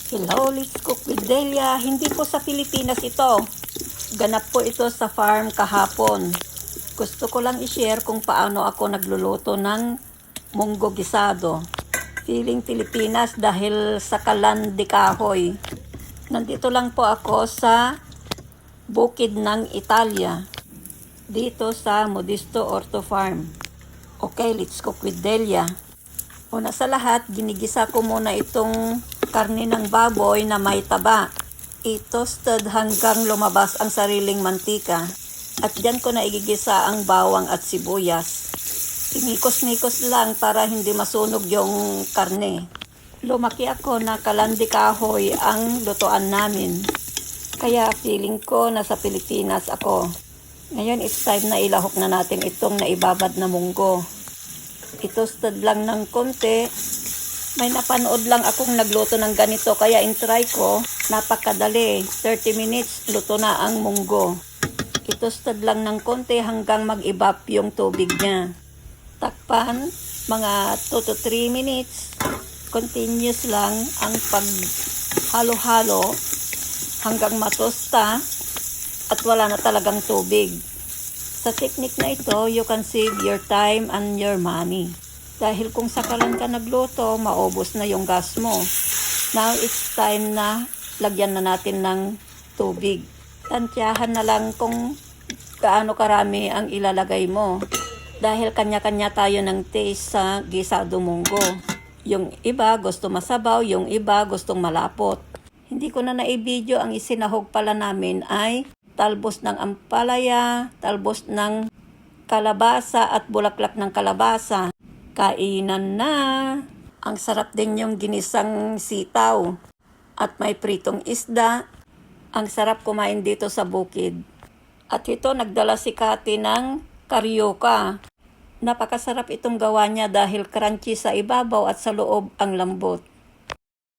Hello, let's cook with Delia. Hindi po sa Pilipinas ito. Ganap po ito sa farm kahapon. Gusto ko lang i-share kung paano ako nagluluto ng munggo gisado. Feeling Pilipinas dahil sa kalan de kahoy. Nandito lang po ako sa bukid ng Italia. Dito sa Modesto Orto Farm. Okay, let's cook with Delia. Una sa lahat, ginigisa ko muna itong karne ng baboy na may taba. I-toasted hanggang lumabas ang sariling mantika. At diyan ko na igigisa ang bawang at sibuyas. Imikos-mikos lang para hindi masunog yung karne. Lumaki ako na kalandi kahoy ang lutuan namin. Kaya feeling ko nasa Pilipinas ako. Ngayon it's time na ilahok na natin itong naibabad na munggo. I-toasted lang ng konti. May napanood lang akong nagluto ng ganito kaya in-try ko. Napakadali. 30 minutes luto na ang munggo. I-toasted lang ng konti hanggang mag-evap yung tubig niya. Takpan, mga 2 to 3 minutes. Continuous lang ang paghalo-halo hanggang matosta at wala na talagang tubig. Sa technique na ito, you can save your time and your money. Dahil kung sakalan ka nagluto, maubos na yung gas mo. Now, it's time na lagyan na natin ng tubig. Tantyahan na lang kung gaano karami ang ilalagay mo. Dahil kanya-kanya tayo ng taste sa gisado munggo. Yung iba gusto masabaw, yung iba gustong malapot. Hindi ko na na-video ang isinahog pala namin ay talbos ng ampalaya, talbos ng kalabasa at bulaklak ng kalabasa. Kainan na! Ang sarap din yung ginisang sitaw at may pritong isda. Ang sarap kumain dito sa bukid. At ito nagdala si Kati ng karyoka. Napakasarap itong gawa niya dahil crunchy sa ibabaw at sa loob ang lambot.